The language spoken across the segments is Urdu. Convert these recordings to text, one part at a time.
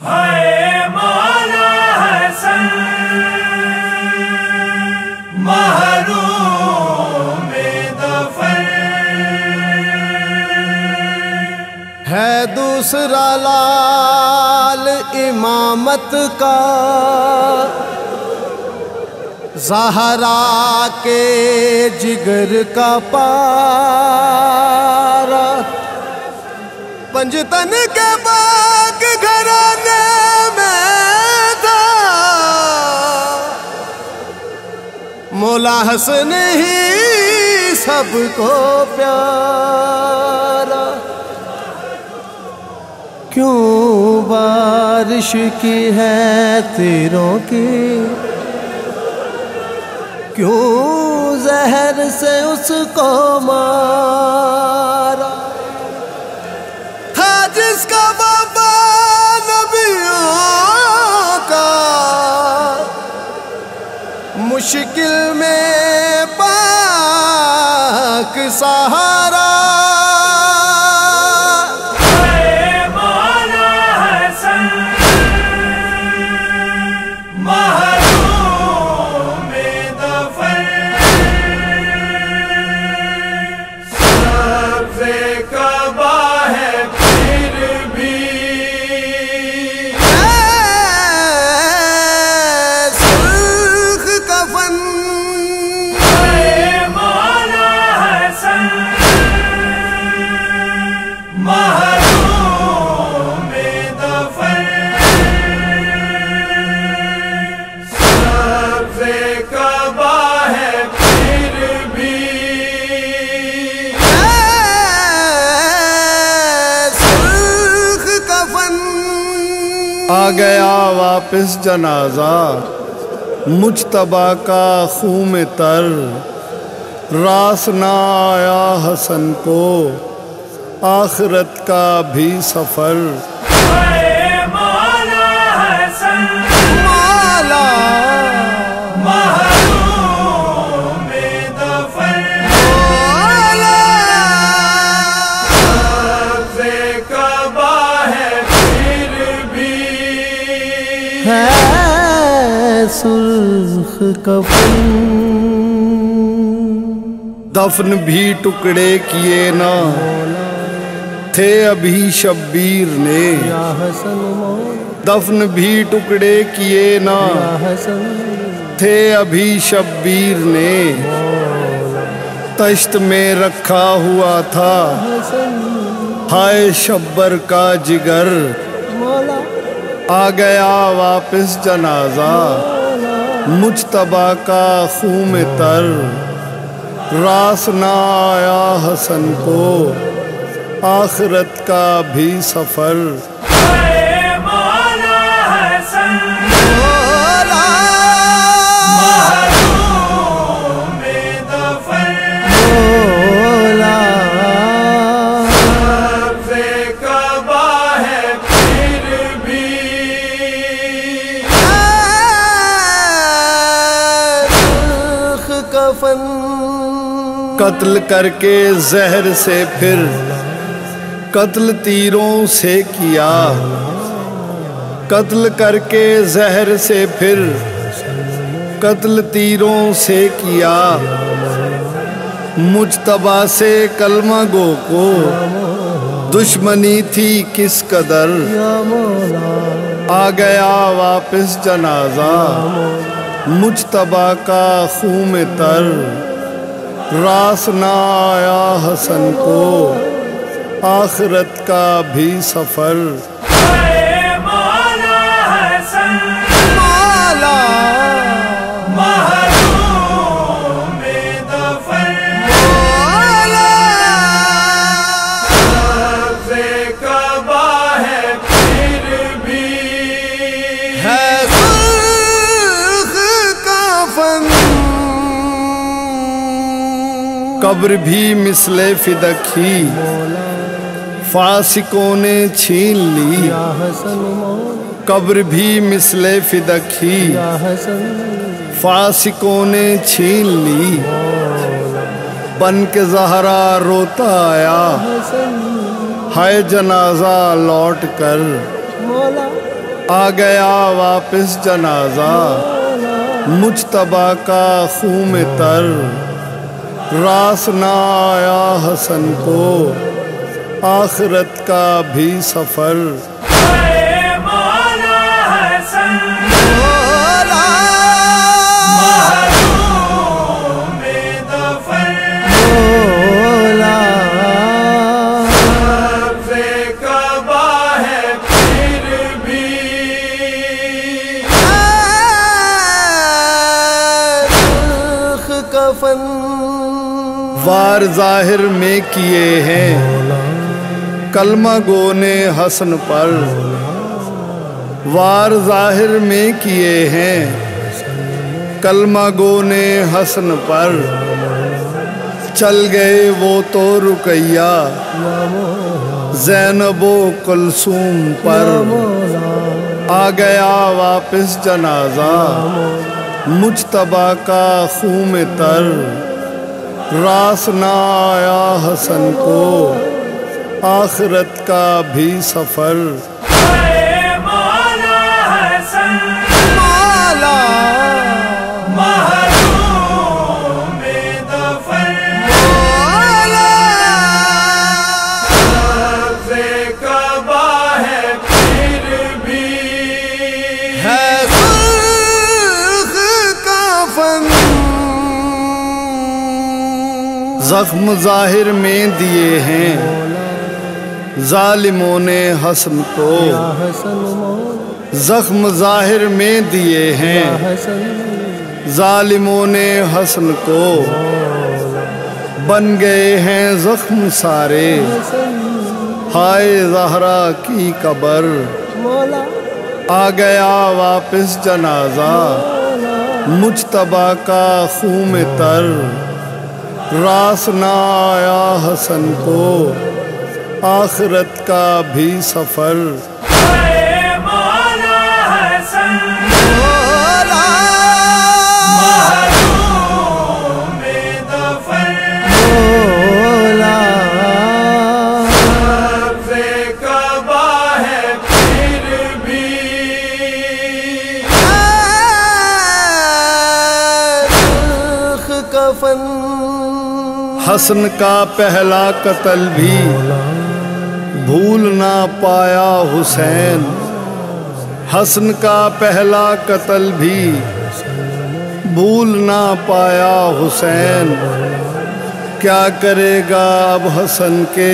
ہے مولا حسن محروم دفن، ہے دوسرا لال امامت کا زہرا کے جگر کا پارا، پنجتن کے باغ گھرانے میں تھا مولا حسن ہی سب کو پیارا۔ کیوں بارش کی ہے تیروں کی، کیوں زہر سے اس کو مارا، تھا جس کا بابا نبیوں کا مشکل میں پاک سہارا۔ آ گیا واپس جنازہ مجتبیٰ کا خوں میں تر، راس نہ آیا حسن کو آخرت کا بھی سفر۔ سرخ کفن دفن بھی ٹکڑے کیے نہ تھے ابھی شبیر نے، دفن بھی ٹکڑے کیے نہ تھے ابھی شبیر نے، تشت میں رکھا ہوا تھا ہائے شبر کا جگر۔ آ گیا واپس جنازہ مجتبیٰ کا خوں میں تر، راس نہ آیا حسن کو آخرت کا بھی سفر۔ قتل کر کے زہر سے پھر قتل تیروں سے کیا، قتل کر کے زہر سے پھر قتل تیروں سے کیا، مجتبیٰ سے کلمہ گو کو دشمنی تھی کس قدر۔ آ گیا واپس جنازہ مجتبیٰ کا خوں میں تر، راس نہ آیا حسن کو آخرت کا بھی سفر۔ قبر بھی مثل فدک ہی فاسقوں نے چھین لی، قبر بھی مثل فدک ہی فاسقوں نے چھین لی، بن کے زہرا روتا آیا ہائے جنازہ لوٹ کر، آ گیا واپس جنازہ مجتبیٰ کا خوں میں تر، راس نہ آیا حسن کو آخرت کا بھی سفر۔ اے مولا حسن محروم ظفر، سبز کعبہ ہے پھر بھی کفن وار ظاہر میں کیے ہیں کلمہ گو نے حسن پر، وار ظاہر میں کیے ہیں کلمہ گو نے حسن پر، چل گئے وہ تو رقیہ زینب و کلثوم پر، آ گیا واپس جنازہ مجتبیٰ کا خوں میں تر، راس نہ آیا حسن کو آخرت کا بھی سفر۔ اے مولا حسن محروم ظفر، سبز کعبہ ہے پھر بھی زخم ظاہر میں دیے ہیں ظالموں نے حسن کو، زخم ظاہر میں دیے ہیں ظالموں نے حسن کو، بن گئے ہیں زخم سارے ہائے زہرا کی قبر، آ گیا واپس جنازہ مجتبیٰ کا خوں میں تر، راس نہ آیا حسن کو آخرت کا بھی سفر۔ اے مولا حسن محروم ظفر، سبز کعبہ ہے پھر بھی کفن حسن کا پہلا قتل بھی بھول نہ پایا حسین، حسن کا پہلا قتل بھی بھول نہ پایا حسین، کیا کرے گا اب حسن کے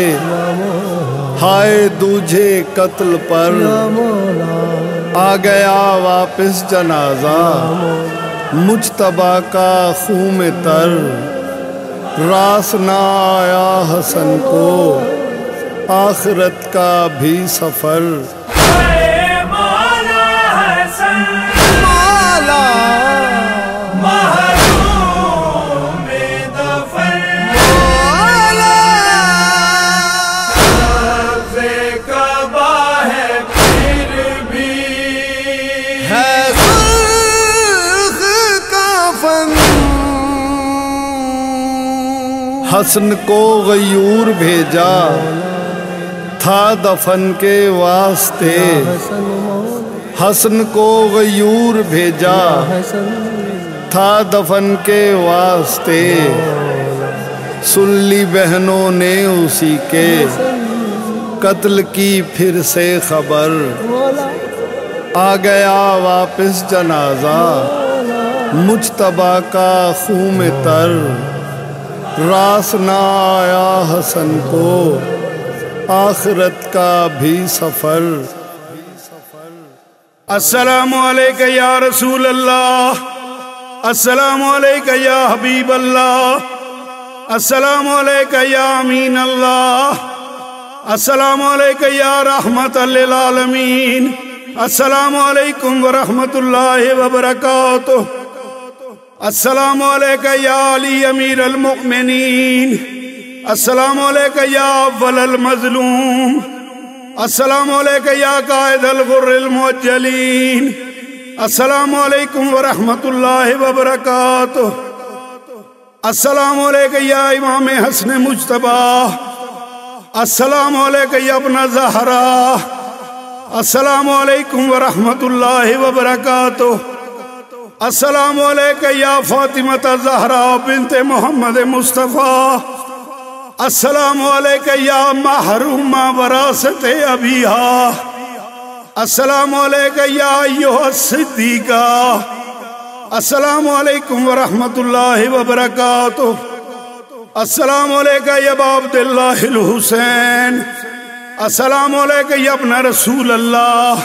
ہائے دوجھے قتل پر، آ گیا واپس جنازہ مجتبیٰ کا خوں میں تر، راس نہ آیا حسن کو آخرت کا بھی سفر۔ اے مولا حسن محروم ظفر، سبز کعبہ ہے پھر بھی حسن کو غیور بھیجا تھا دفن کے واسطے، حسن کو غیور بھیجا تھا دفن کے واسطے، سن لی بہنوں نے اسی کے قتل کی پھر سے خبر، آ گیا واپس جنازہ مجتبیٰ کا خوں میں تر، راس نہ آیا حسن کو آخرت کا بھی سفر۔ السلام علیکہ یا رسول اللہ، السلام علیکہ یا حبیب اللہ، السلام علیکہ یا امین اللہ، السلام علیکہ یا رحمت للعالمین، السلام علیکم ورحمۃ اللہ وبرکاتہ، السلام علیکہ یا علی امیر المؤمنین، السلام علیکہ یا اول المظلوم، السلام علیکہ یا قائد الغر المعجلین، السلام علیکم ورحمۃ اللہ وبرکاتہ، السلام علیکہ یا امام حسن مجتبیٰ، السلام علیکہ یا ابن زہرا، السلام علیکم ورحمۃ اللہ وبرکاتہ. السلام علیکم یا فاطمہ زہرا بنت محمد مصطفیٰ. السلام علیکم یا محرومہ وراثت ابیہا. السلام علیکم یا ایھا الصدیقہ. السلام علیکم ورحمۃ اللہ وبرکاتہ. السلام علیکم یا ابا عبداللہ الحسین. السلام علیکم یا ابن رسول اللہ.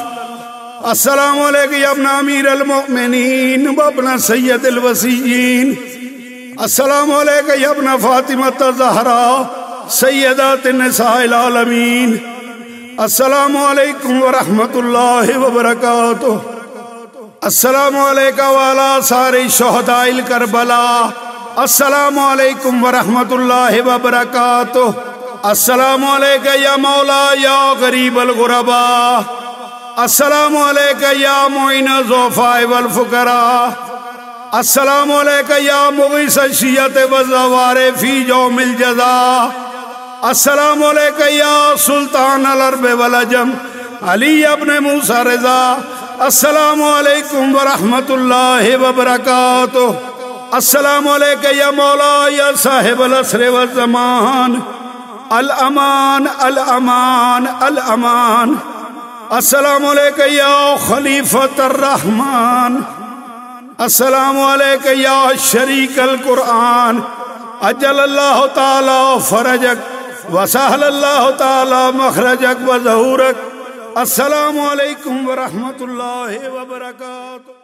السلام علیکم یا ابن امیر المؤمنین و ابن سید الوصیین. السلام علیکم یا ابن فاطمہ زہرا سیدات النساء العالمین. السلام علیکم ورحمۃ اللہ وبرکاتہ. السلام علیکم وعلی ساری شہداء کربلا. السلام علیکم ورحمۃ اللہ وبرکاتہ. السلام علیکم یا مولا یا غریب الغرباء. السلام علیکم یا معین الضعفاء والفقراء. السلام علیکم یا مغیث الشیعۃ والزوار فی یوم الجزاء. السلام علیکم یا سلطان العرب والعجم علی ابن موسیٰ رضا. السلام علیکم ورحمۃ اللہ وبرکاتہ. السلام علیکم یا مولا یا صاحب العصر والزمان. الامان الامان الامان. السلام علیکم یا خلیفۃ الرحمن. السلام علیکم یا شریک القرآن. اجل اللہ تعالی فرجک وسہل اللہ تعالی مخرجک وظہورک. السلام علیکم ورحمۃ اللہ وبرکاتہ.